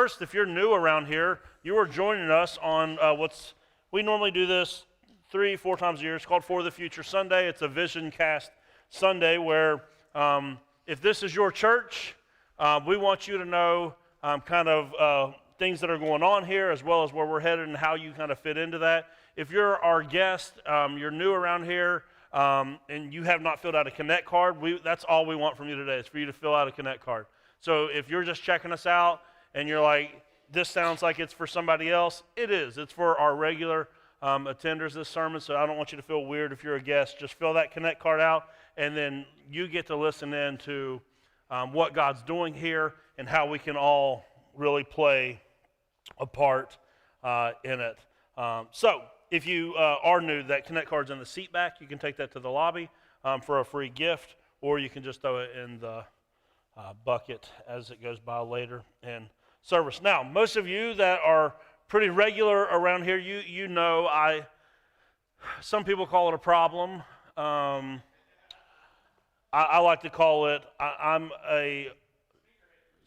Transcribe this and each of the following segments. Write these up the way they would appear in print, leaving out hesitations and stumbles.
first, if you're new around here, you are joining us on we normally do this 3-4 times a year. It's called For the Future Sunday. It's a Vision Cast Sunday where if this is your church, we want you to know things that are going on here as well as where we're headed and how you kind of fit into that. If you're our guest, you're new around here, and you have not filled out a Connect card, that's all we want from you today is for you to fill out a Connect card. So if you're just checking us out and you're like, this sounds like it's for somebody else, it is. It's for our regular attenders this sermon, so I don't want you to feel weird if you're a guest. Just fill that Connect card out, and then you get to listen in to what God's doing here and how we can all really play a part in it. So if you are new, that Connect card's in the seat back. You can take that to the lobby for a free gift, or you can just throw it in the bucket as it goes by later in service. Now, most of you that are pretty regular around here, you know some people call it a problem. I like to call it, I'm a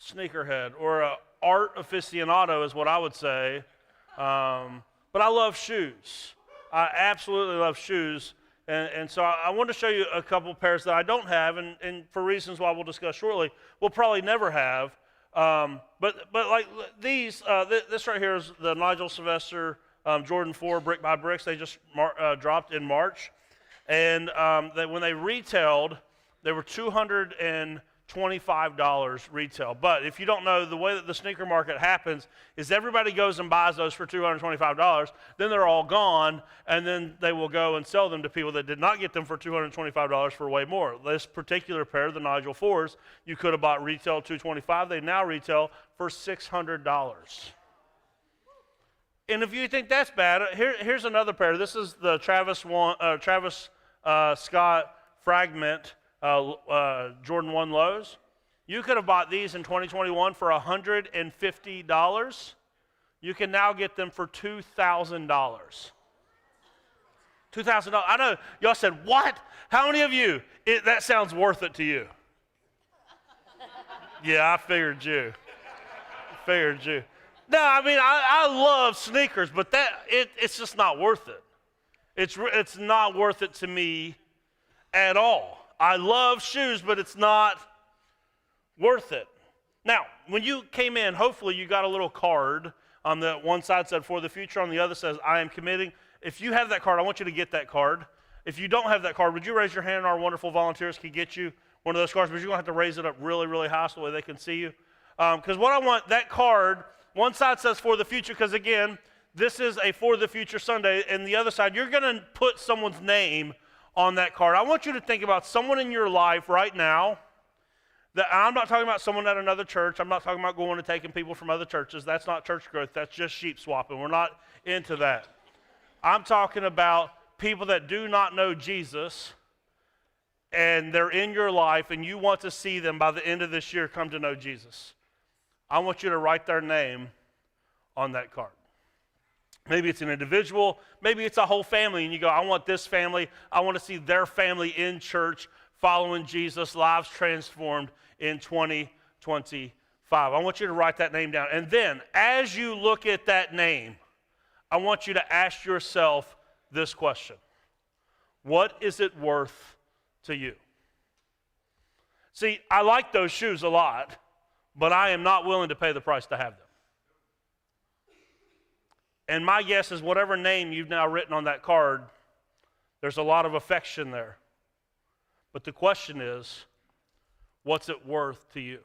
sneakerhead, or a art aficionado is what I would say. But I love shoes. I absolutely love shoes. And so I want to show you a couple pairs that I don't have, and for reasons why we'll discuss shortly, we'll probably never have. But like these, this right here is the Nigel Sylvester Jordan 4 Brick by Bricks. They just dropped in March. And when they retailed, they were $225 retail. But if you don't know, the way that the sneaker market happens is everybody goes and buys those for $225, then they're all gone, and then they will go and sell them to people that did not get them for $225 for way more. This particular pair, the Nigel 4s, you could have bought retail $225. They now retail for $600. And if you think that's bad, here's another pair. This is the Travis Scott Fragment Jordan 1 lows. You could have bought these in 2021 for $150. You can now get them for $2,000. $2,000. I know y'all said, what? How many of you, that sounds worth it to you? Yeah, I figured you. No, I mean, I love sneakers, but it's just not worth it. It's not worth it to me at all. I love shoes, but it's not worth it. Now, when you came in, hopefully you got a little card on the one side said For the Future, on the other says I am committing. If you have that card, I want you to get that card. If you don't have that card, would you raise your hand and our wonderful volunteers can get you one of those cards, but you're going to have to raise it up really, really high so that they can see you. Because what I want, that card, one side says For the Future, because again, this is a For the Future Sunday, and the other side, you're going to put someone's name on that card. I want you to think about someone in your life right now. That I'm not talking about someone at another church. I'm not talking about going and taking people from other churches. That's not church growth. That's just sheep swapping. We're not into that. I'm talking about people that do not know Jesus, and they're in your life, and you want to see them by the end of this year come to know Jesus. I want you to write their name on that card. Maybe it's an individual, maybe it's a whole family, and you go, I want this family, I want to see their family in church, following Jesus, lives transformed in 2025. I want you to write that name down. And then, as you look at that name, I want you to ask yourself this question. What is it worth to you? See, I like those shoes a lot, but I am not willing to pay the price to have them. And my guess is whatever name you've now written on that card, there's a lot of affection there. But the question is, what's it worth to you?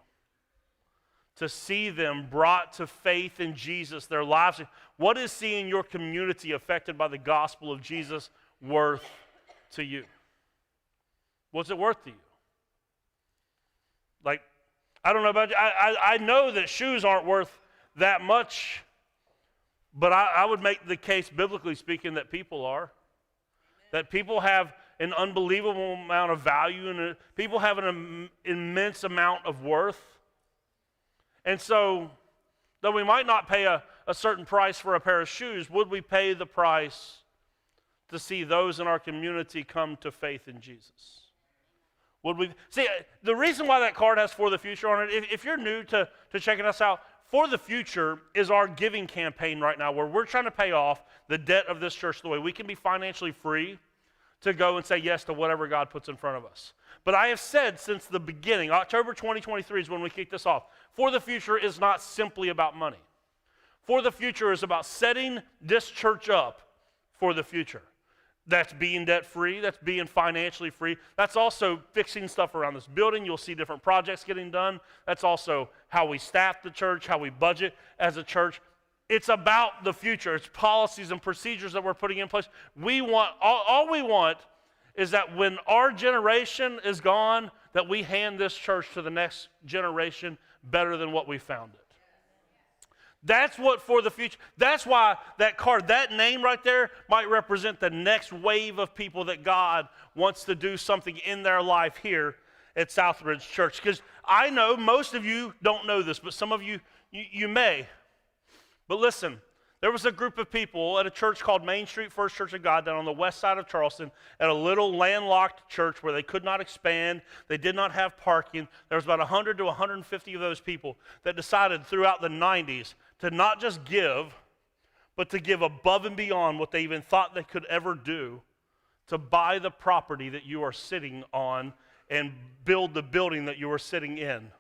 To see them brought to faith in Jesus, their lives. What is seeing your community affected by the gospel of Jesus worth to you? What's it worth to you? Like, I don't know about you. I know that shoes aren't worth that much. But I would make the case, biblically speaking, that people are. That people have an unbelievable amount of value, and people have an immense amount of worth. And so, though we might not pay a certain price for a pair of shoes, would we pay the price to see those in our community come to faith in Jesus? Would we? See, the reason why that card has For the Future on it, if you're new to checking us out, For the Future is our giving campaign right now where we're trying to pay off the debt of this church the way we can be financially free to go and say yes to whatever God puts in front of us. But I have said since the beginning, October 2023 is when we kicked this off, For the Future is not simply about money. For the Future is about setting this church up for the future. That's being debt-free, that's being financially free. That's also fixing stuff around this building. You'll see different projects getting done. That's also how we staff the church, how we budget as a church. It's about the future. It's policies and procedures that we're putting in place. We want, all we want is that when our generation is gone, that we hand this church to the next generation better than what we found it. That's what For the Future. That's why that card, that name right there might represent the next wave of people that God wants to do something in their life here at Southridge Church. Because I know most of you don't know this, but some of you may. But listen, there was a group of people at a church called Main Street First Church of God down on the west side of Charleston at a little landlocked church where they could not expand. They did not have parking. There was about 100 to 150 of those people that decided throughout the 90s to not just give, but to give above and beyond what they even thought they could ever do to buy the property that you are sitting on and build the building that you are sitting in.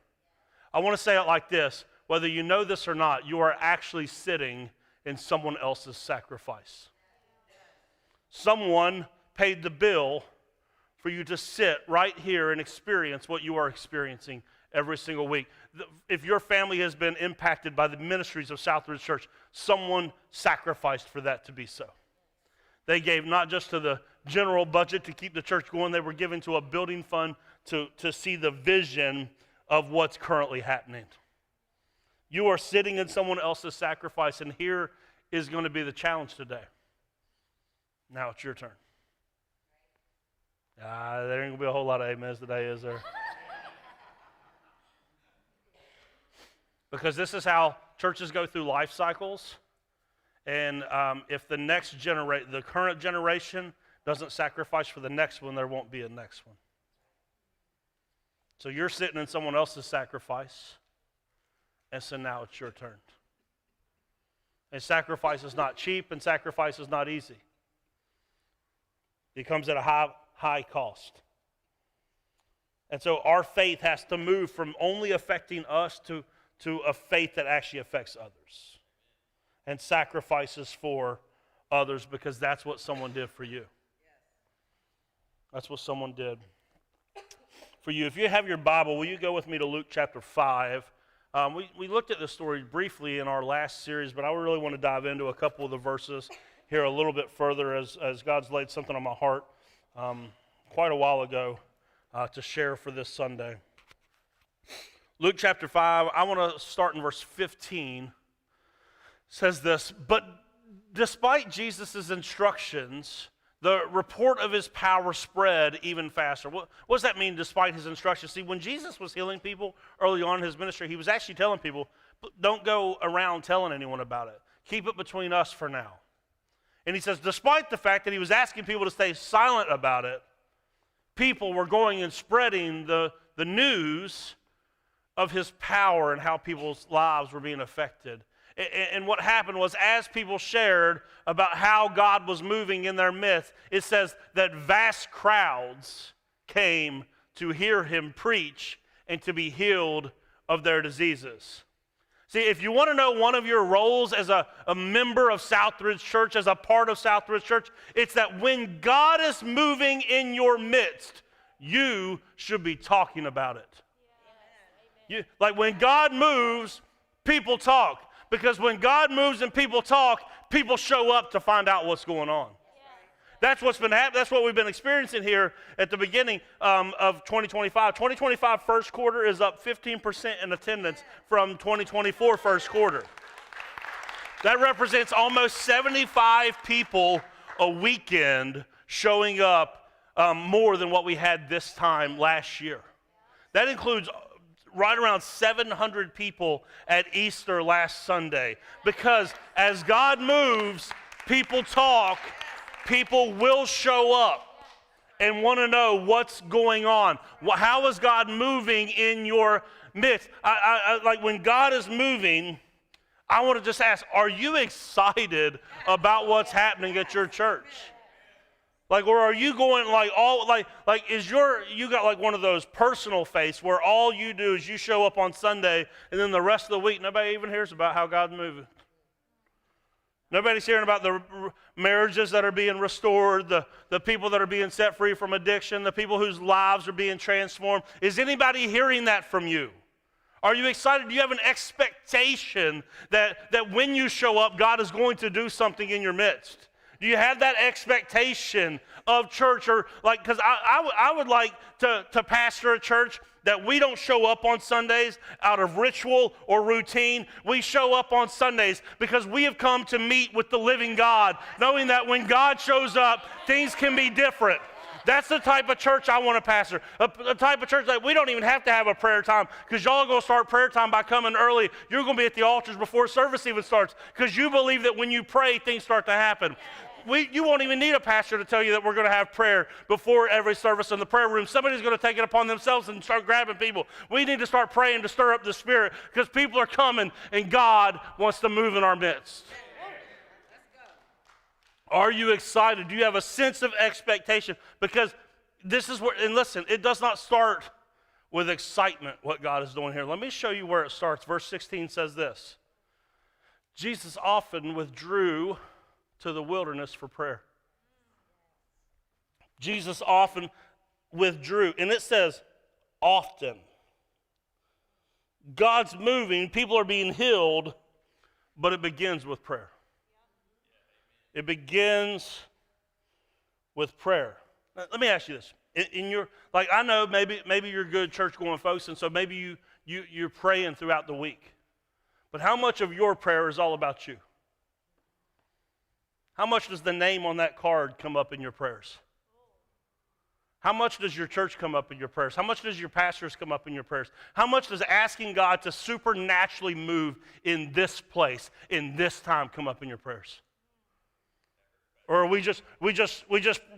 I want to say it like this. Whether you know this or not, you are actually sitting in someone else's sacrifice. Someone paid the bill for you to sit right here and experience what you are experiencing every single week. If your family has been impacted by the ministries of Southridge Church, someone sacrificed for that to be so. They gave not just to the general budget to keep the church going, they were giving to a building fund to see the vision of what's currently happening. You are sitting in someone else's sacrifice, and here is going to be the challenge today. Now it's your turn. There ain't going to be a whole lot of amens today, is there? Because this is how churches go through life cycles. And if the current generation doesn't sacrifice for the next one, there won't be a next one. So you're sitting in someone else's sacrifice. And so now it's your turn. And sacrifice is not cheap, and sacrifice is not easy. It comes at a high cost. And so our faith has to move from only affecting us to a faith that actually affects others. And sacrifices for others, because that's what someone did for you. That's what someone did for you. If you have your Bible, will you go with me to Luke chapter 5? We looked at this story briefly in our last series, but I really want to dive into a couple of the verses here a little bit further as God's laid something on my heart quite a while ago to share for this Sunday. Luke chapter 5, I want to start in verse 15. It says this, "But despite Jesus' instructions, the report of his power spread even faster." What does that mean, despite his instructions? See, when Jesus was healing people early on in his ministry, he was actually telling people, don't go around telling anyone about it. Keep it between us for now. And he says, despite the fact that he was asking people to stay silent about it, people were going and spreading the news of his power and how people's lives were being affected. And what happened was, as people shared about how God was moving in their midst, it says that vast crowds came to hear him preach and to be healed of their diseases. See, if you want to know one of your roles as a member of Southridge Church, as a part of Southridge Church, it's that when God is moving in your midst, you should be talking about it. Like when God moves, people talk. Because when God moves and people talk, people show up to find out what's going on. That's what's been happening. That's what we've been experiencing here at the beginning of 2025. 2025 first quarter is up 15% in attendance from 2024 first quarter. That represents almost 75 people a weekend showing up more than what we had this time last year. That includes right around 700 people at Easter last Sunday. Because as God moves, people talk, people will show up and want to know what's going on. How is God moving in your midst. I like when God is moving, I want to just ask, are you excited about what's happening at your church? Like, or are you going like all, like you got like one of those personal faiths where all you do is you show up on Sunday and then the rest of the week nobody even hears about how God's moving. Nobody's hearing about the marriages that are being restored, the people that are being set free from addiction, the people whose lives are being transformed. Is anybody hearing that from you? Are you excited? Do you have an expectation that when you show up, God is going to do something in your midst? Do you have that expectation of church? Or like, because I would like to pastor a church that we don't show up on Sundays out of ritual or routine. We show up on Sundays because we have come to meet with the living God, knowing that when God shows up, things can be different. That's the type of church I want to pastor. A type of church that we don't even have to have a prayer time, because y'all are going to start prayer time by coming early. You're going to be at the altars before service even starts, because you believe that when you pray, things start to happen. You won't even need a pastor to tell you that we're going to have prayer before every service in the prayer room. Somebody's going to take it upon themselves and start grabbing people. We need to start praying to stir up the Spirit, because people are coming and God wants to move in our midst. Are you excited? Do you have a sense of expectation? Because this is where, and listen, it does not start with excitement what God is doing here. Let me show you where it starts. Verse 16 says this: Jesus often withdrew to the wilderness for prayer. Jesus often withdrew, and it says often. God's moving, people are being healed, but it begins with prayer. It begins with prayer. Now, let me ask you this. In your, like, I know maybe you're good church-going folks, and so maybe you're praying throughout the week. But how much of your prayer is all about you? How much does the name on that card come up in your prayers? How much does your church come up in your prayers? How much does your pastors come up in your prayers? How much does asking God to supernaturally move in this place, in this time, come up in your prayers? Or are we just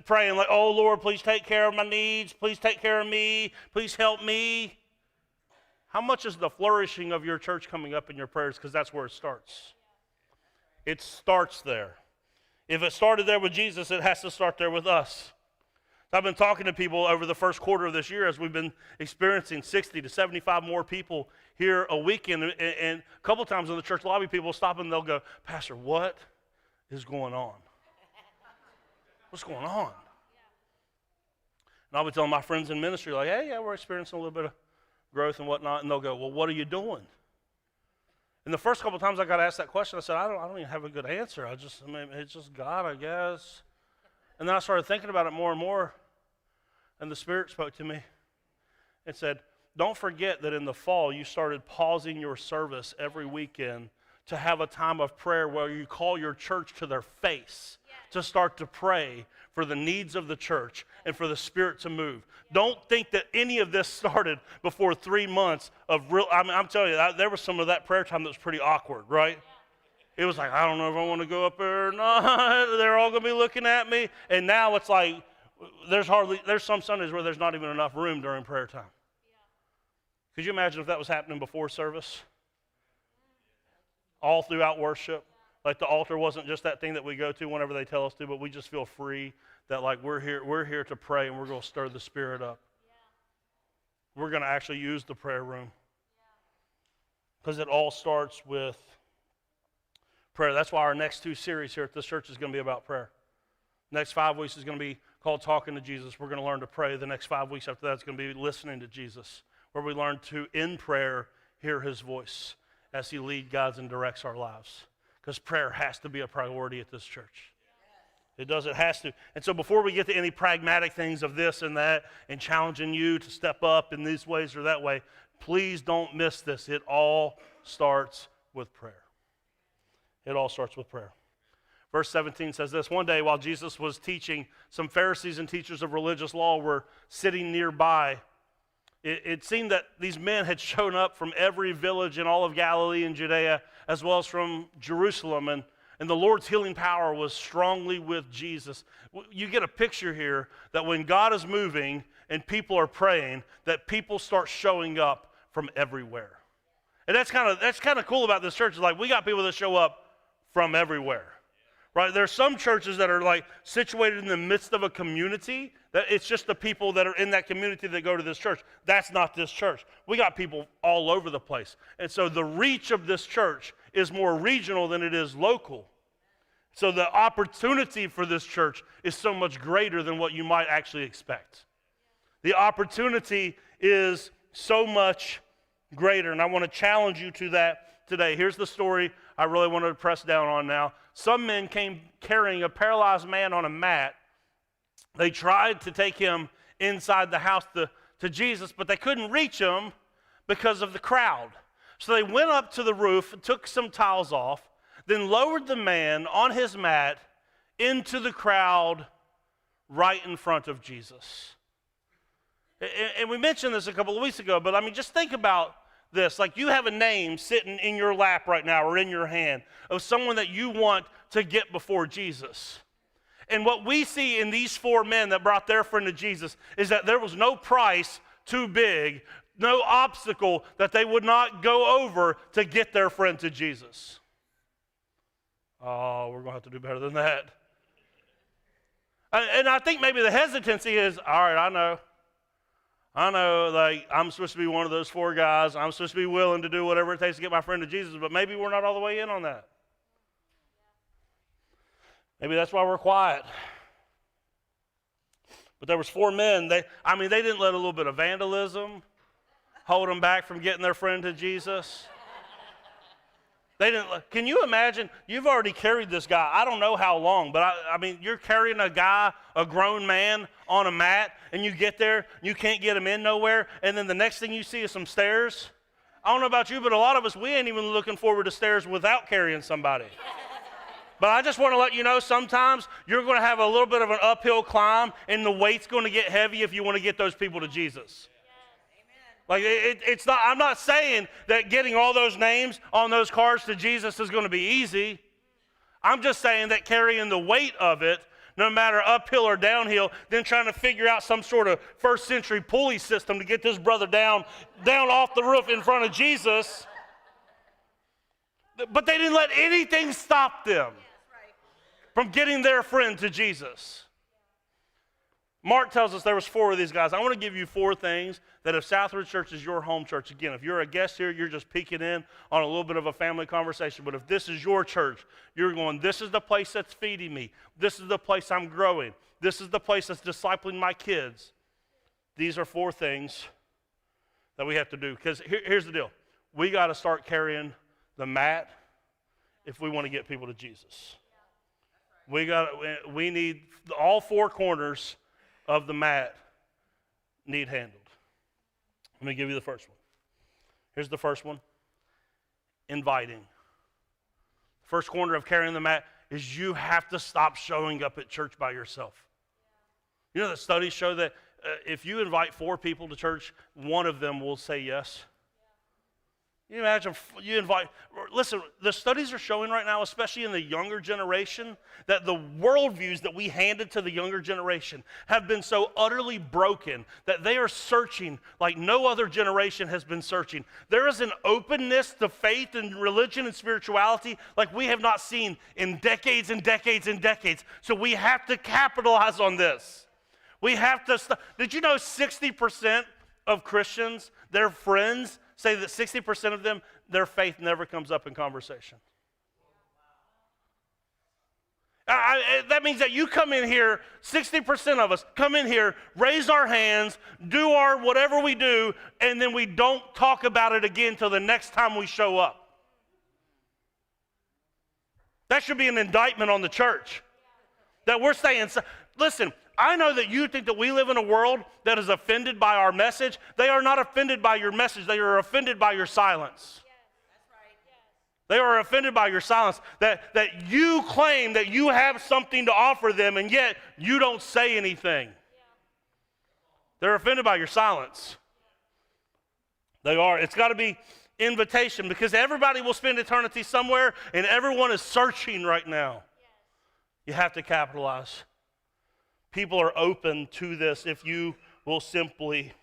praying like, oh, Lord, please take care of my needs. Please take care of me. Please help me. How much is the flourishing of your church coming up in your prayers? Because that's where it starts. It starts there. If it started there with Jesus, it has to start there with us. I've been talking to people over the first quarter of this year as we've been experiencing 60 to 75 more people here a weekend. And a couple times in the church lobby, people stop and they'll go, Pastor, what is going on? What's going on? And I'll be telling my friends in ministry, like, hey, yeah, we're experiencing a little bit of growth and whatnot. And they'll go, well, what are you doing? And the first couple of times I got asked that question, I said, I don't even have a good answer. It's just God, I guess. And then I started thinking about it more and more, and the Spirit spoke to me and said, don't forget that in the fall you started pausing your service every weekend to have a time of prayer where you call your church to their face to start to pray for the needs of the church and for the Spirit to move. Don't think that any of this started before 3 months of real, I'm telling you, there was some of that prayer time that was pretty awkward, right? It was like, I don't know if I want to go up there or not. They're all going to be looking at me. And now it's like, there's some Sundays where there's not even enough room during prayer time. Could you imagine if that was happening before service? All throughout worship. Like the altar wasn't just that thing that we go to whenever they tell us to, but we just feel free that like we're here to pray and we're going to stir the Spirit up. Yeah. We're going to actually use the prayer room. Because it all starts with prayer. That's why our next 2 series here at this church is going to be about prayer. Next 5 weeks is going to be called Talking to Jesus. We're going to learn to pray. The next 5 weeks after that is going to be Listening to Jesus, where we learn to, in prayer, hear His voice as He leads, guides, and directs our lives. Because prayer has to be a priority at this church. It does, it has to. And so before we get to any pragmatic things of this and that and challenging you to step up in these ways or that way, please don't miss this. It all starts with prayer. It all starts with prayer. Verse 17 says this: one day while Jesus was teaching, some Pharisees and teachers of religious law were sitting nearby. It seemed that these men had shown up from every village in all of Galilee and Judea, as well as from Jerusalem, and the Lord's healing power was strongly with Jesus. You get a picture here that when God is moving and people are praying, that people start showing up from everywhere. And that's kind of cool about this church. Is like we got people that show up from everywhere. Right? There's some churches that are like situated in the midst of a community that it's just the people that are in that community that go to this church. That's not this church. We got people all over the place. And so the reach of this church is more regional than it is local. So the opportunity for this church is so much greater than what you might actually expect. The opportunity is so much greater, and I want to challenge you to that today. Here's the story I really wanted to press down on now. Some men came carrying a paralyzed man on a mat. They tried to take him inside the house to Jesus, but they couldn't reach him because of the crowd. So they went up to the roof, took some tiles off, then lowered the man on his mat into the crowd right in front of Jesus. And we mentioned this a couple of weeks ago, but I mean, just think about this. Like you have a name sitting in your lap right now or in your hand of someone that you want to get before Jesus. And what we see in these four men that brought their friend to Jesus is that there was no price too big, no obstacle that they would not go over to get their friend to Jesus. Oh, we're going to have to do better than that. And I think maybe the hesitancy is, all right, I know, like, I'm supposed to be one of those four guys. I'm supposed to be willing to do whatever it takes to get my friend to Jesus, but maybe we're not all the way in on that. Maybe that's why we're quiet. But there was four men. They didn't let a little bit of vandalism hold them back from getting their friend to Jesus. They didn't. Can you imagine? You've already carried this guy. I don't know how long, but I mean, you're carrying a guy, a grown man, on a mat, and you get there, you can't get him in nowhere, and then the next thing you see is some stairs. I don't know about you, but a lot of us, we ain't even looking forward to stairs without carrying somebody. But I just want to let you know, sometimes you're going to have a little bit of an uphill climb, and the weight's going to get heavy if you want to get those people to Jesus. Like, it's not, I'm not saying that getting all those names on those cards to Jesus is going to be easy. I'm just saying that carrying the weight of it, no matter uphill or downhill, then trying to figure out some sort of first century pulley system to get this brother down off the roof in front of Jesus. But they didn't let anything stop them from getting their friend to Jesus. Mark tells us there was four of these guys. I want to give you four things that if Southridge Church is your home church, again, if you're a guest here, you're just peeking in on a little bit of a family conversation. But if this is your church, you're going, this is the place that's feeding me. This is the place I'm growing. This is the place that's discipling my kids. These are four things that we have to do. Because here's the deal. We got to start carrying the mat if we want to get people to Jesus. We need all four corners of the mat need handled. Let me give you the first one. Here's the first one. Inviting. The first corner of carrying the mat is you have to stop showing up at church by yourself. You know that studies show that if you invite four people to church, one of them will say yes. You imagine listen, the studies are showing right now, especially in the younger generation, that the worldviews that we handed to the younger generation have been so utterly broken that they are searching like no other generation has been searching. There is an openness to faith and religion and spirituality like we have not seen in decades and decades and decades. So we have to capitalize on this. We have to Did you know 60% of Christians, their friends, say that 60% of them, their faith never comes up in conversation? That means that you come in here, 60% of us come in here, raise our hands, do our whatever we do, and then we don't talk about it again till the next time we show up. That should be an indictment on the church. That we're saying, listen, I know that you think that we live in a world that is offended by our message. They are not offended by your message. They are offended by your silence. Yes, that's right. Yes. They are offended by your silence. That you claim that you have something to offer them, and yet you don't say anything. Yeah. They're offended by your silence. They are. It's got to be invitation, because everybody will spend eternity somewhere, and everyone is searching right now. Yes. You have to capitalize. People are open to this if you will simply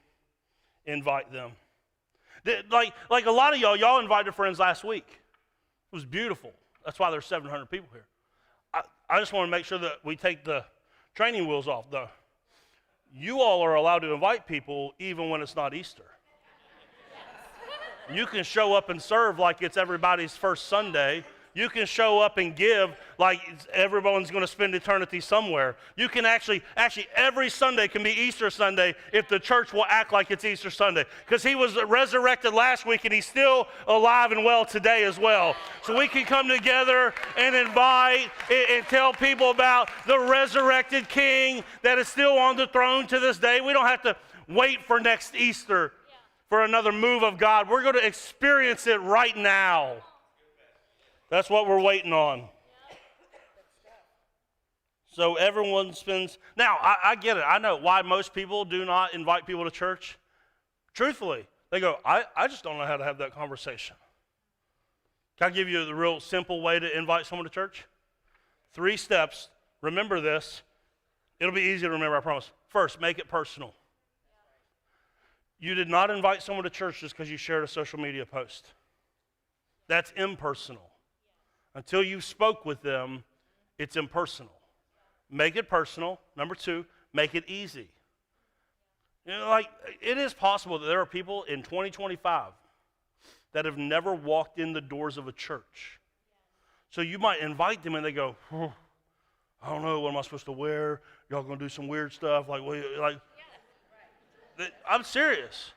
invite them. Like a lot of y'all invited friends last week. It was beautiful. That's why there's 700 people here. I just want to make sure that we take the training wheels off. You all are allowed to invite people even when it's not Easter. You can show up and serve like it's everybody's first Sunday. You can show up and give like everyone's going to spend eternity somewhere. You can actually every Sunday can be Easter Sunday if the church will act like it's Easter Sunday. Because he was resurrected last week and he's still alive and well today as well. So we can come together and invite and tell people about the resurrected King that is still on the throne to this day. We don't have to wait for next Easter for another move of God. We're going to experience it right now. That's what we're waiting on. So everyone spends... Now, I get it. I know why most people do not invite people to church. Truthfully, they go, I just don't know how to have that conversation. Can I give you the real simple way to invite someone to church? 3 steps. Remember this. It'll be easy to remember, I promise. First, make it personal. You did not invite someone to church just because you shared a social media post. That's impersonal. Until you spoke with them, it's impersonal. Make it personal. Number 2, make it easy. You know, like, it is possible that there are people in 2025 that have never walked in the doors of a church. So you might invite them and they go, I don't know, what am I supposed to wear? Y'all gonna do some weird stuff? I'm serious.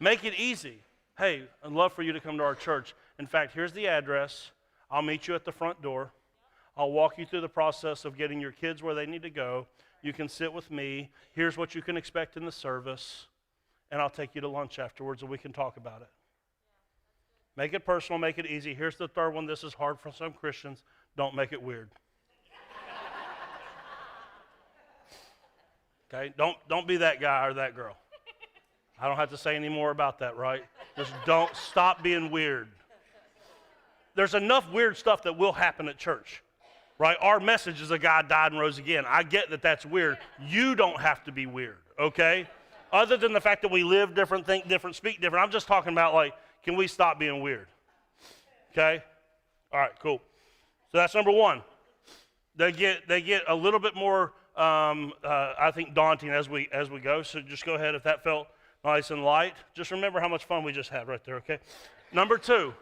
Make it easy. Hey, I'd love for you to come to our church. In fact, here's the address. I'll meet you at the front door. I'll walk you through the process of getting your kids where they need to go. You can sit with me. Here's what you can expect in the service. And I'll take you to lunch afterwards and we can talk about it. Make it personal, make it easy. Here's the third one. This is hard for some Christians. Don't make it weird. Okay? Don't be that guy or that girl. I don't have to say any more about that, right? Just don't stop being weird. There's enough weird stuff that will happen at church, right? Our message is a guy died and rose again. I get that that's weird. You don't have to be weird, okay? Other than the fact that we live different, think different, speak different. I'm just talking about, like, can we stop being weird? Okay? All right, cool. So that's number 1. They get a little bit more, I think, daunting as we go. So just go ahead if that felt nice and light. Just remember how much fun we just had right there, okay? Number two.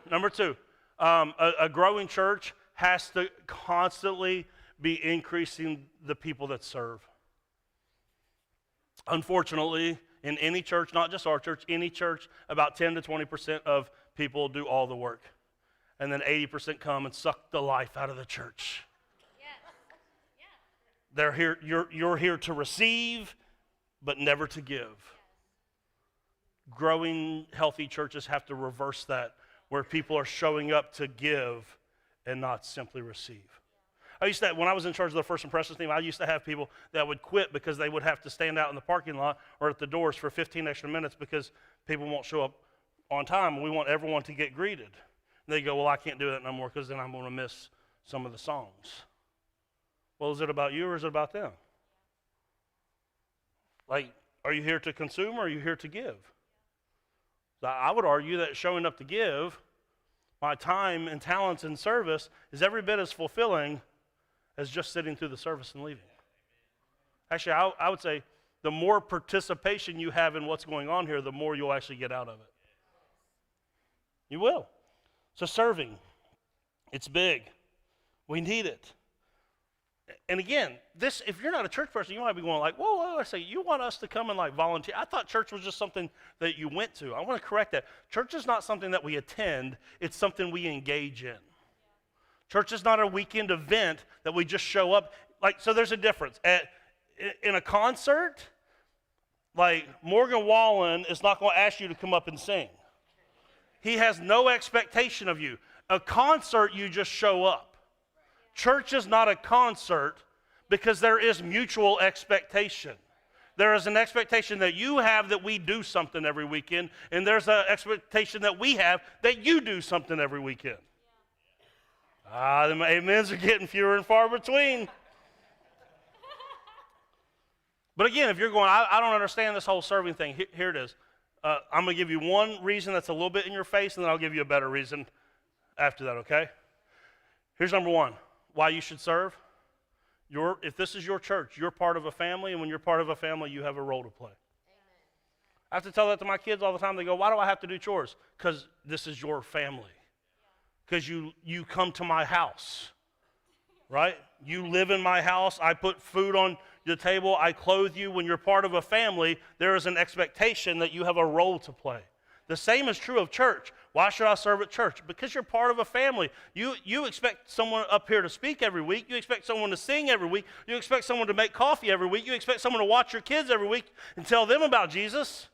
A growing church has to constantly be increasing the people that serve. Unfortunately, in any church, not just our church, any church, about 10 to 20% of people do all the work. And then 80% come and suck the life out of the church. Yes. Yeah. They're here, you're here to receive, but never to give. Yes. Growing, healthy churches have to reverse that, where people are showing up to give and not simply receive. I used to, when I was in charge of the First Impressions team, I used to have people that would quit because they would have to stand out in the parking lot or at the doors for 15 extra minutes because people won't show up on time, and we want everyone to get greeted. And they go, well, I can't do that no more because then I'm going to miss some of the songs. Well, is it about you or is it about them? Like, are you here to consume or are you here to give? So I would argue that showing up to give, my time and talents in service is every bit as fulfilling as just sitting through the service and leaving. Actually, I would say the more participation you have in what's going on here, the more you'll actually get out of it. You will. So serving, it's big. We need it. And again, this, if you're not a church person, you might be going like, whoa, I say, you want us to come and like volunteer? I thought church was just something that you went to. I want to correct that. Church is not something that we attend. It's something we engage in. Church is not a weekend event that we just show up. Like, so there's a difference. In a concert, like Morgan Wallen is not going to ask you to come up and sing. He has no expectation of you. A concert, you just show up. Church is not a concert because there is mutual expectation. There is an expectation that you have that we do something every weekend, and there's an expectation that we have that you do something every weekend. The amens are getting fewer and far between. But again, if you're going, I don't understand this whole serving thing, here it is. I'm going to give you one reason that's a little bit in your face, and then I'll give you a better reason after that, okay? Here's number one, why you should serve. If this is your church, you're part of a family, and when you're part of a family, you have a role to play. Amen. I have to tell that to my kids all the time. They go, why do I have to do chores? Because this is your family. Because you come to my house, right? You live in my house. I put food on the table. I clothe you. When you're part of a family, there is an expectation that you have a role to play. The same is true of church. Why should I serve at church? Because you're part of a family. You expect someone up here to speak every week. You expect someone to sing every week. You expect someone to make coffee every week. You expect someone to watch your kids every week and tell them about Jesus.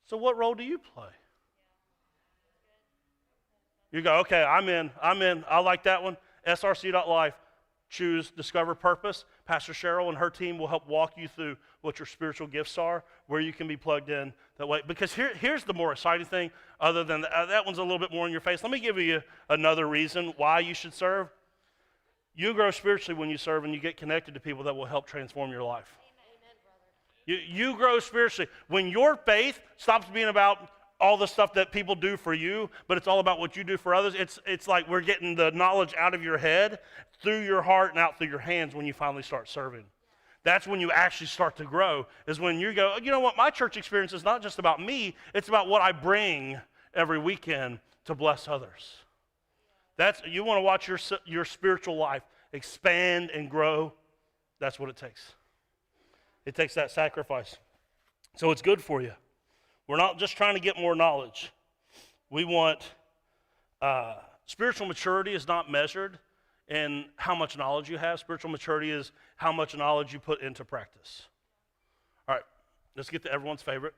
So what role do you play? You go, okay, I'm in. I like that one. SRC.life. Choose Discover Purpose. Pastor Cheryl and her team will help walk you through what your spiritual gifts are, where you can be plugged in that way. Because here's the more exciting thing, other than that one's a little bit more in your face. Let me give you another reason why you should serve. You grow spiritually when you serve, and you get connected to people that will help transform your life. Amen, you grow spiritually. When your faith stops being about all the stuff that people do for you, but it's all about what you do for others. It's like we're getting the knowledge out of your head, through your heart, and out through your hands when you finally start serving. That's when you actually start to grow, is when you go, you know what, my church experience is not just about me, it's about what I bring every weekend to bless others. You want to watch your spiritual life expand and grow. That's what it takes. It takes that sacrifice. So it's good for you. We're not just trying to get more knowledge. We want, spiritual maturity is not measured in how much knowledge you have. Spiritual maturity is how much knowledge you put into practice. All right, let's get to everyone's favorite.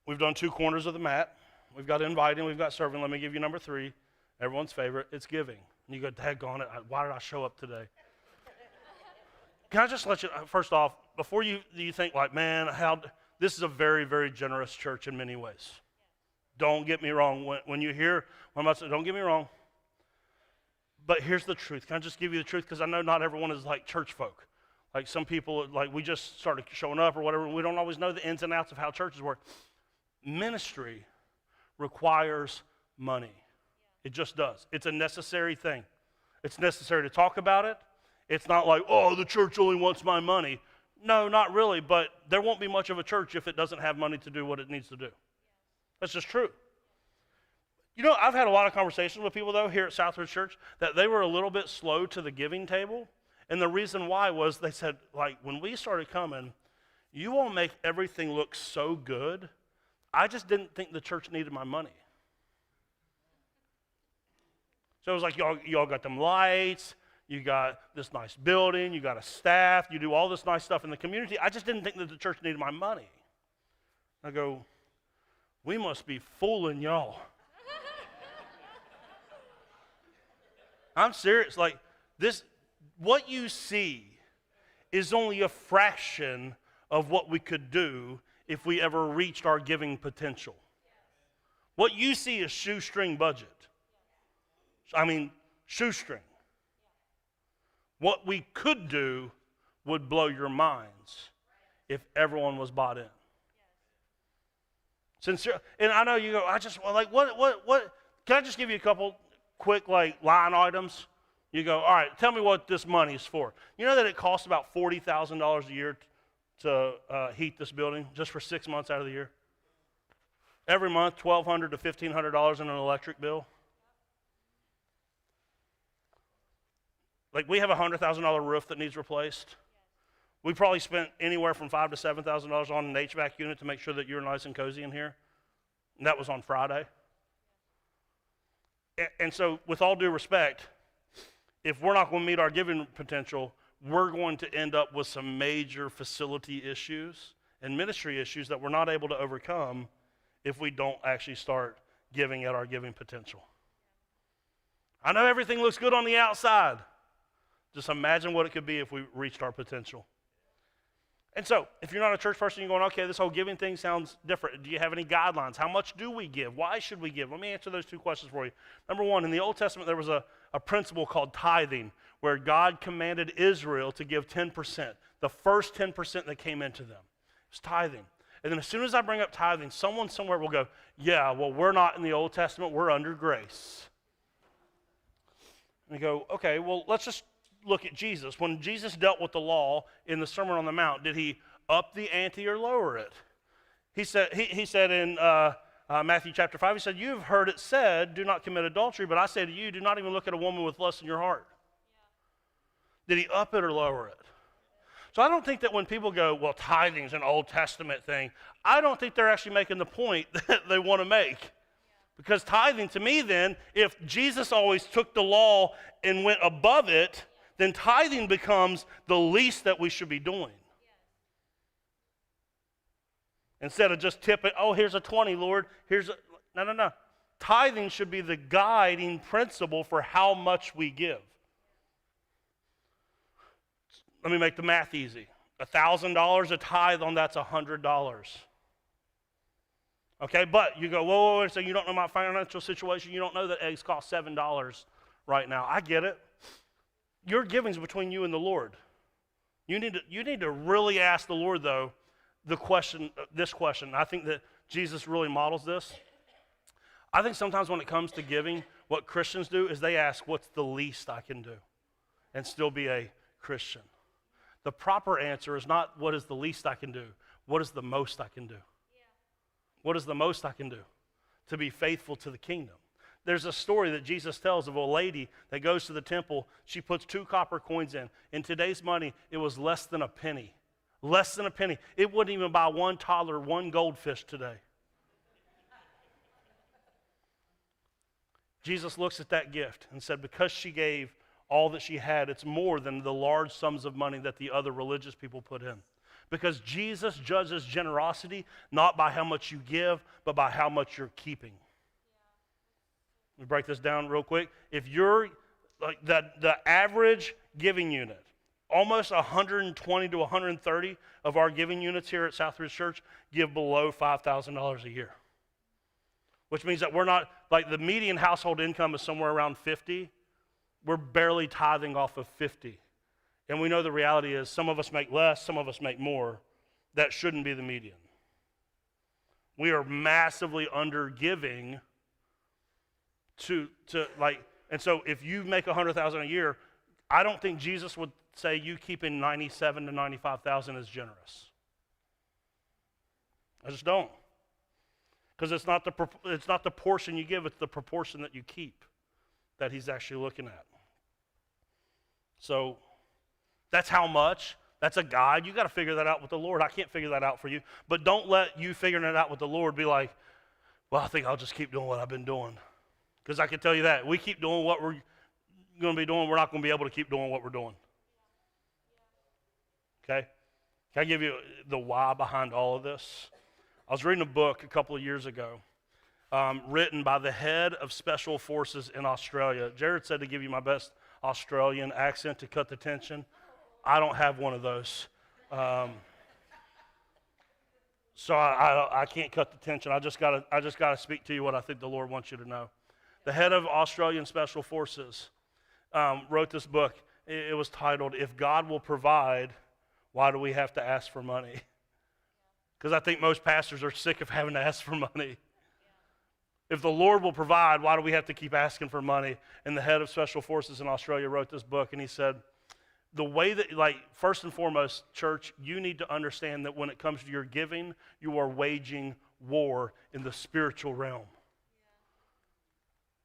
We've done 2 corners of the mat. We've got inviting, we've got serving. Let me give you number 3, everyone's favorite. It's giving. And you go, daggone it, why did I show up today? Can I just let you, first off, before you think like, man, this is a very, very generous church in many ways. Don't get me wrong. When you hear what I'm about to say, don't get me wrong. But here's the truth. Can I just give you the truth? Because I know not everyone is like church folk. Like some people, like we just started showing up or whatever. We don't always know the ins and outs of how churches work. Ministry requires money. It just does. It's a necessary thing. It's necessary to talk about it. It's not like, oh, the church only wants my money. No, not really, but there won't be much of a church if it doesn't have money to do what it needs to do. That's just true. You know, I've had a lot of conversations with people, though, here at Southridge Church, that they were a little bit slow to the giving table. And the reason why was they said, like, when we started coming, you all make everything look so good. I just didn't think the church needed my money. So it was like, y'all got them lights. You got this nice building, you got a staff, you do all this nice stuff in the community. I just didn't think that the church needed my money. I go, we must be fooling y'all. I'm serious. Like this, what you see is only a fraction of what we could do if we ever reached our giving potential. What you see is shoestring budget. I mean, shoestring. What we could do would blow your minds if everyone was bought in. Sincere, and I know you go, what, can I just give you a couple quick line items? You go, all right, tell me what this money is for. You know that it costs about $40,000 a year to heat this building just for 6 months out of the year? Every month, $1,200 to $1,500 in an electric bill. Like we have a $100,000 roof that needs replaced. We probably spent anywhere from $5,000 to $7,000 on an HVAC unit to make sure that you're nice and cozy in here. And that was on Friday. And so with all due respect, if we're not going to meet our giving potential, we're going to end up with some major facility issues and ministry issues that we're not able to overcome if we don't actually start giving at our giving potential. I know everything looks good on the outside. Just imagine what it could be if we reached our potential. And so, if you're not a church person, you're going, okay, this whole giving thing sounds different. Do you have any guidelines? How much do we give? Why should we give? Let me answer those 2 questions for you. Number 1, in the Old Testament, there was a principle called tithing, where God commanded Israel to give 10%, the first 10% that came into them. It's tithing. And then as soon as I bring up tithing, someone somewhere will go, yeah, well, we're not in the Old Testament, we're under grace. And you go, okay, well, let's just look at Jesus. When Jesus dealt with the law in the Sermon on the Mount, did he up the ante or lower it? He said in Matthew chapter 5, he said, you've heard it said, do not commit adultery, but I say to you, do not even look at a woman with lust in your heart. Yeah. Did he up it or lower it? So I don't think that when people go, well, tithing's an Old Testament thing, I don't think they're actually making the point that they want to make. Because tithing, to me then, if Jesus always took the law and went above it, then tithing becomes the least that we should be doing. Instead of just tipping, oh, here's a 20, Lord. No. Tithing should be the guiding principle for how much we give. Let me make the math easy. $1,000 a tithe on that's $100. Okay, but you go, whoa, so you don't know my financial situation. You don't know that eggs cost $7 right now. I get it. Your giving's between you and the Lord. You need to really ask the Lord, though, this question. I think that Jesus really models this. I think sometimes when it comes to giving, what Christians do is they ask, what's the least I can do and still be a Christian? The proper answer is not what is the least I can do. What is the most I can do? What is the most I can do to be faithful to the kingdom? There's a story that Jesus tells of a lady that goes to the temple. She puts 2 copper coins in. In today's money, it was less than a penny. Less than a penny. It wouldn't even buy one toddler, one goldfish today. Jesus looks at that gift and said, because she gave all that she had, it's more than the large sums of money that the other religious people put in. Because Jesus judges generosity not by how much you give, but by how much you're keeping. Let me break this down real quick. If you're like the average giving unit, almost 120 to 130 of our giving units here at Southridge Church give below $5,000 a year. Which means that we're not, like the median household income is somewhere around 50. We're barely tithing off of 50. And we know the reality is some of us make less, some of us make more. That shouldn't be the median. We are massively under giving to and so if you make $100,000 a year, I don't think Jesus would say you keeping $97,000 to $95,000 is generous. I just don't. Because it's not the portion you give, it's the proportion that you keep that he's actually looking at. So that's how much. That's a guide. You got to figure that out with the Lord. I can't figure that out for you. But don't let you figuring it out with the Lord be like, well, I think I'll just keep doing what I've been doing. Because I can tell you that. We keep doing what we're going to be doing, we're not going to be able to keep doing what we're doing. Okay? Can I give you the why behind all of this? I was reading a book a couple of years ago written by the head of Special Forces in Australia. Jared said to give you my best Australian accent to cut the tension. I don't have one of those. So I can't cut the tension. I just gotta speak to you what I think the Lord wants you to know. The head of Australian Special Forces wrote this book. It was titled, If God Will Provide, Why Do We Have to Ask for Money? Because I think most pastors are sick of having to ask for money. If the Lord will provide, why do we have to keep asking for money? And the head of Special Forces in Australia wrote this book, and he said, the way that, first and foremost, church, you need to understand that when it comes to your giving, you are waging war in the spiritual realm.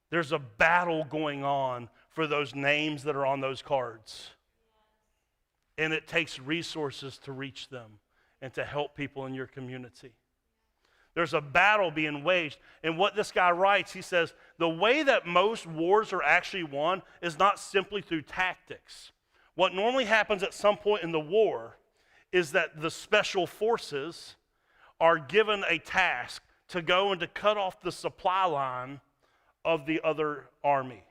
There's a battle going on for those names that are on those cards. And it takes resources to reach them and to help people in your community. There's a battle being waged. And what this guy writes, he says, the way that most wars are actually won is not simply through tactics. What normally happens at some point in the war is that the special forces are given a task to go and to cut off the supply line of the other army,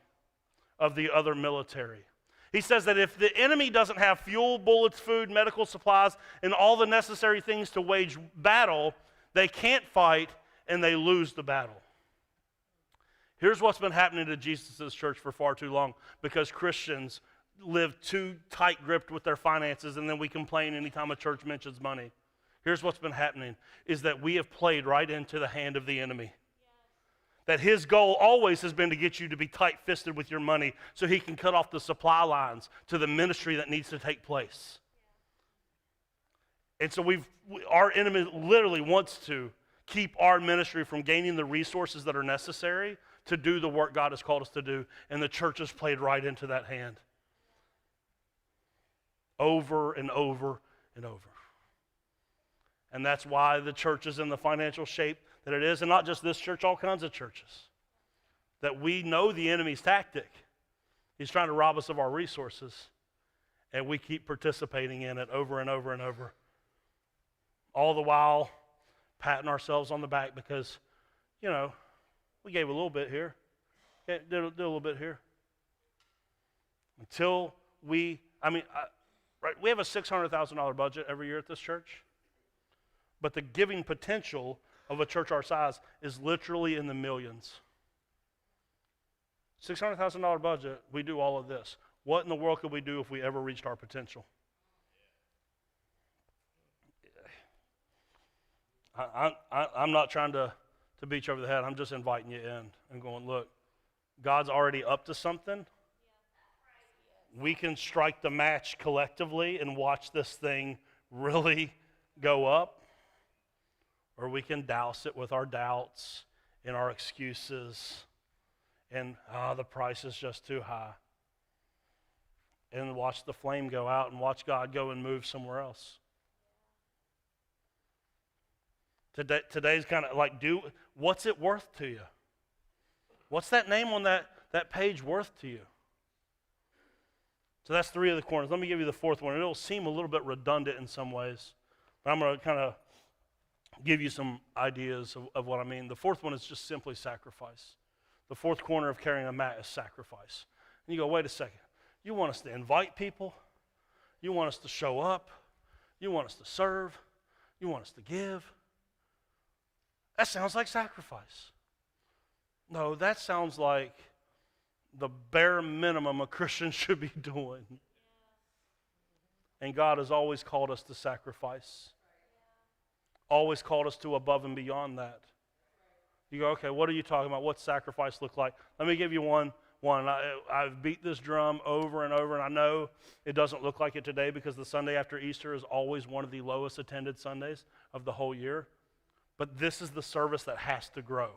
of the other military. He says that if the enemy doesn't have fuel, bullets, food, medical supplies, and all the necessary things to wage battle, they can't fight and they lose the battle. Here's what's been happening to Jesus' church for far too long, because Christians live too tight-gripped with their finances, and then we complain anytime a church mentions money. Here's what's been happening, is that we have played right into the hand of the enemy. That his goal always has been to get you to be tight-fisted with your money so he can cut off the supply lines to the ministry that needs to take place. And so our enemy literally wants to keep our ministry from gaining the resources that are necessary to do the work God has called us to do. And the church has played right into that hand. Over and over and over. And that's why the church is in the financial shape that it is, and not just this church, all kinds of churches. That we know the enemy's tactic. He's trying to rob us of our resources, and we keep participating in it over and over and over. All the while patting ourselves on the back because, we gave a little bit here, did a little bit here. Until we have a $600,000 budget every year at this church, but the giving potential of a church our size is literally in the millions. $600,000 budget, we do all of this. What in the world could we do if we ever reached our potential? I'm not trying to beat you over the head. I'm just inviting you in and going, look, God's already up to something. We can strike the match collectively and watch this thing really go up. Or we can douse it with our doubts and our excuses and, the price is just too high. And watch the flame go out and watch God go and move somewhere else. Today's kind of like, what's it worth to you? What's that name on that page worth to you? So that's 3 of the corners. Let me give you the 4th one. It'll seem a little bit redundant in some ways, but I'm going to kind of give you some ideas of what I mean. The 4th one is just simply sacrifice. The 4th corner of carrying a mat is sacrifice. And you go, wait a second. You want us to invite people? You want us to show up? You want us to serve? You want us to give? That sounds like sacrifice. No, that sounds like the bare minimum a Christian should be doing. And God has always called us to sacrifice. Always called us to above and beyond that. You go, okay, what are you talking about? What's sacrifice look like? Let me give you one. I've beat this drum over and over, and I know it doesn't look like it today because the Sunday after Easter is always one of the lowest attended Sundays of the whole year. But this is the service that has to grow.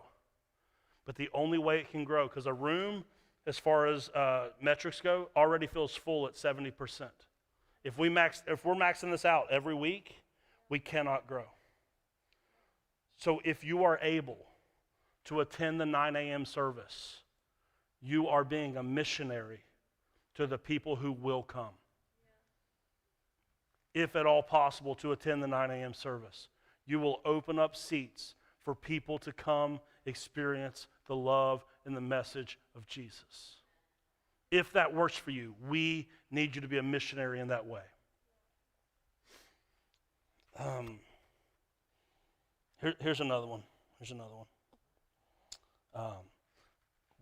But the only way it can grow, because a room, as far as metrics go, already feels full at 70%. If we're maxing this out every week, we cannot grow. So if you are able to attend the 9 a.m. service, you are being a missionary to the people who will come. Yeah. If at all possible, to attend the 9 a.m. service, you will open up seats for people to come experience the love and the message of Jesus. If that works for you, we need you to be a missionary in that way. Here's another one.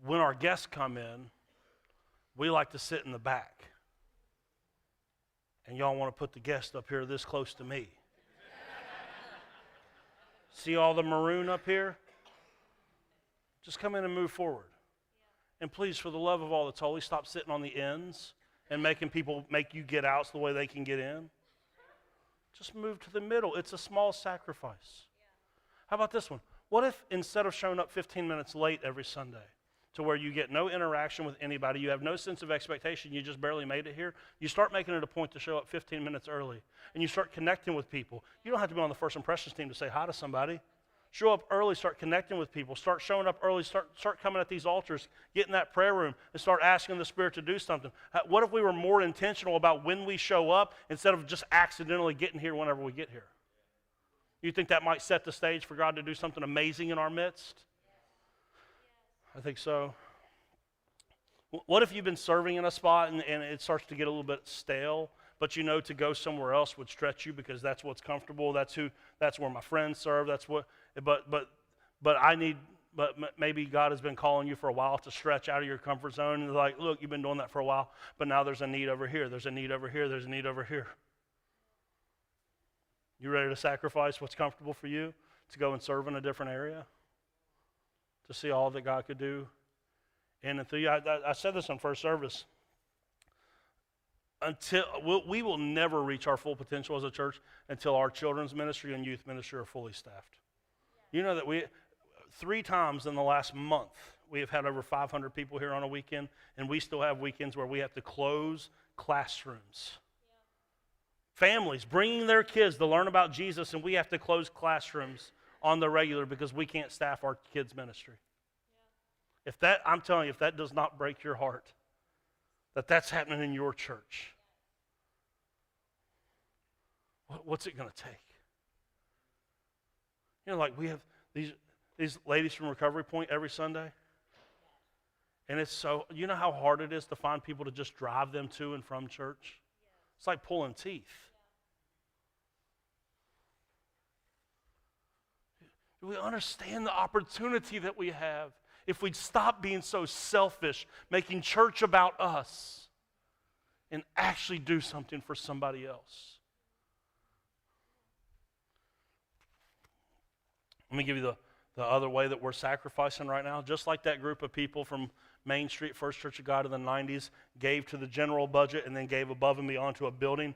When our guests come in, we like to sit in the back. And y'all want to put the guest up here this close to me. See all the maroon up here? Just come in and move forward. And please, for the love of all that's holy, stop sitting on the ends and making people make you get out so the way they can get in. Just move to the middle. It's a small sacrifice. How about this one? What if instead of showing up 15 minutes late every Sunday, to where you get no interaction with anybody, you have no sense of expectation, you just barely made it here, you start making it a point to show up 15 minutes early, and you start connecting with people. You don't have to be on the first impressions team to say hi to somebody. Show up early, start connecting with people, start showing up early, start coming at these altars, get in that prayer room, and start asking the Spirit to do something. What if we were more intentional about when we show up instead of just accidentally getting here whenever we get here? You think that might set the stage for God to do something amazing in our midst? I think so. What if you've been serving in a spot and it starts to get a little bit stale, but you know to go somewhere else would stretch you because that's what's comfortable, that's where my friends serve, but maybe God has been calling you for a while to stretch out of your comfort zone, and like, look, you've been doing that for a while, but now there's a need over here, there's a need over here, there's a need over here. You ready to sacrifice what's comfortable for you to go and serve in a different area? To see all that God could do in and through you? I said this on first service. We will never reach our full potential as a church until our children's ministry and youth ministry are fully staffed. You know that 3 times in the last month, we have had over 500 people here on a weekend, and we still have weekends where we have to close classrooms. Families bringing their kids to learn about Jesus, and we have to close classrooms on the regular because we can't staff our kids' ministry. I'm telling you, if that does not break your heart, that's happening in your church, what's it going to take? You know, like we have these ladies from Recovery Point every Sunday, and it's so, you know how hard it is to find people to just drive them to and from church? It's like pulling teeth. Do we understand the opportunity that we have if we'd stop being so selfish, making church about us, and actually do something for somebody else? Let me give you the other way that we're sacrificing right now. Just like that group of people from Main Street First Church of God in the 90s gave to the general budget and then gave above and beyond to a building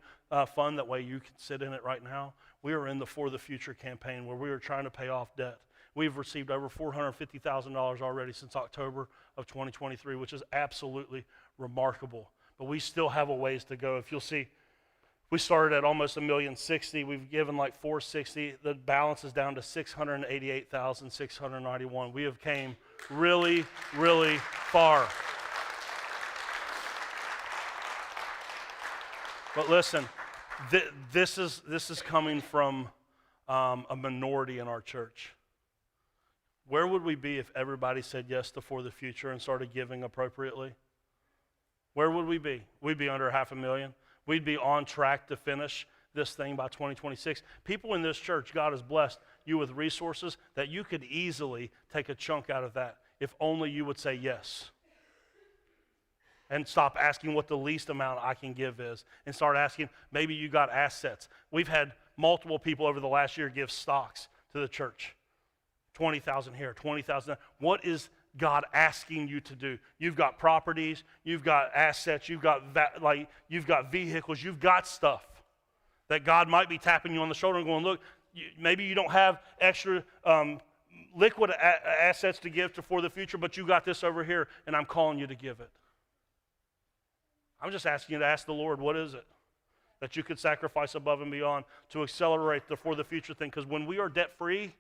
fund. That way you can sit in it right now. We are in the For the Future campaign where we are trying to pay off debt. We've received over $450,000 already since October of 2023, which is absolutely remarkable. But we still have a ways to go. If you'll see, we started at almost $1,060,000. We've given like $460,000. The balance is down to $688,691. We have came really, really far. But listen, this is coming from a minority in our church. Where would we be if everybody said yes to For the Future and started giving appropriately? Where would we be? We'd be under $500,000. We'd be on track to finish this thing by 2026. People in this church, God has blessed you with resources that you could easily take a chunk out of that if only you would say yes. And stop asking what the least amount I can give is and start asking, maybe you got assets. We've had multiple people over the last year give stocks to the church. 20,000 here, 20,000. What is God asking you to do? You've got properties, you've got assets, you've got vehicles, you've got stuff that God might be tapping you on the shoulder and going, look, maybe you don't have extra liquid assets to give to For the Future, but you got this over here, and I'm calling you to give it. I'm just asking you to ask the Lord, what is it that you could sacrifice above and beyond to accelerate the For the Future thing? Because when we are debt-free,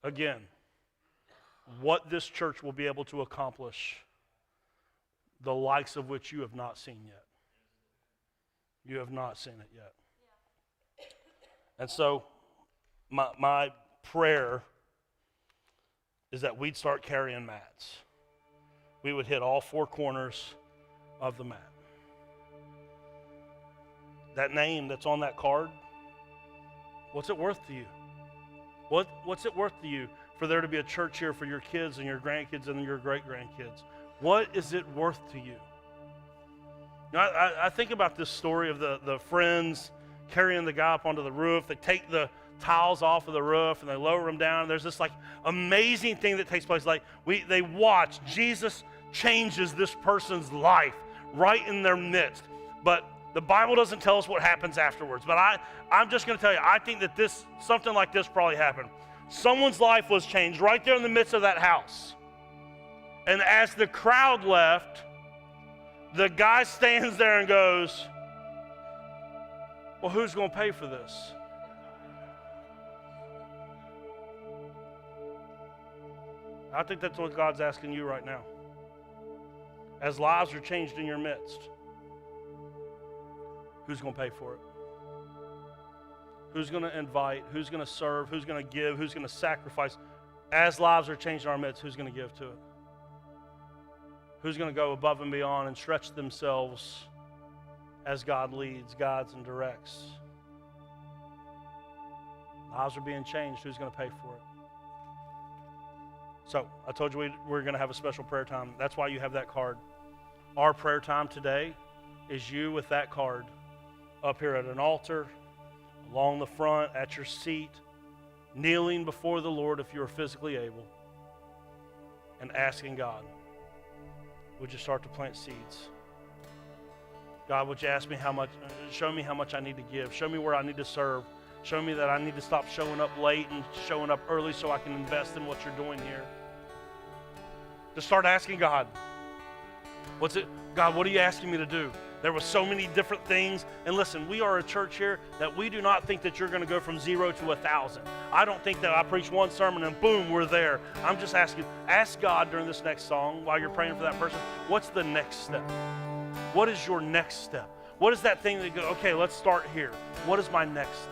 again, what this church will be able to accomplish, the likes of which you have not seen yet. You have not seen it yet. And so my prayer is that we'd start carrying mats. We would hit all 4 corners of the mat. That name that's on that card, what's it worth to you? What's it worth to you for there to be a church here for your kids and your grandkids and your great-grandkids? What is it worth to you? I think about this story of the friends carrying the guy up onto the roof. They take the tiles off of the roof and they lower them down. And there's this like amazing thing that takes place. Like they watch Jesus changes this person's life right in their midst. But the Bible doesn't tell us what happens afterwards. But I'm just going to tell you, I think that something like this probably happened. Someone's life was changed right there in the midst of that house. And as the crowd left, the guy stands there and goes, well, who's going to pay for this? I think that's what God's asking you right now. As lives are changed in your midst, who's going to pay for it? Who's going to invite? Who's going to serve? Who's going to give? Who's going to sacrifice? As lives are changed in our midst, who's going to give to it? Who's going to go above and beyond and stretch themselves as God leads, guides, and directs? Lives are being changed. Who's going to pay for it? So I told you we're going to have a special prayer time. That's why you have that card. Our prayer time today is you with that card up here at an altar, along the front, at your seat, kneeling before the Lord if you are physically able, and asking God, would you start to plant seeds? God, would you show me how much I need to give. Show me where I need to serve. Show me that I need to stop showing up late and showing up early so I can invest in what you're doing here. Just start asking God, God, what are you asking me to do? There were so many different things. And listen, we are a church here that we do not think that you're going to go from 0 to 1,000. I don't think that I preach one sermon and boom, we're there. I'm just asking, ask God during this next song while you're praying for that person, what's the next step? What is your next step? What is that thing that goes, okay, let's start here. What is my next step?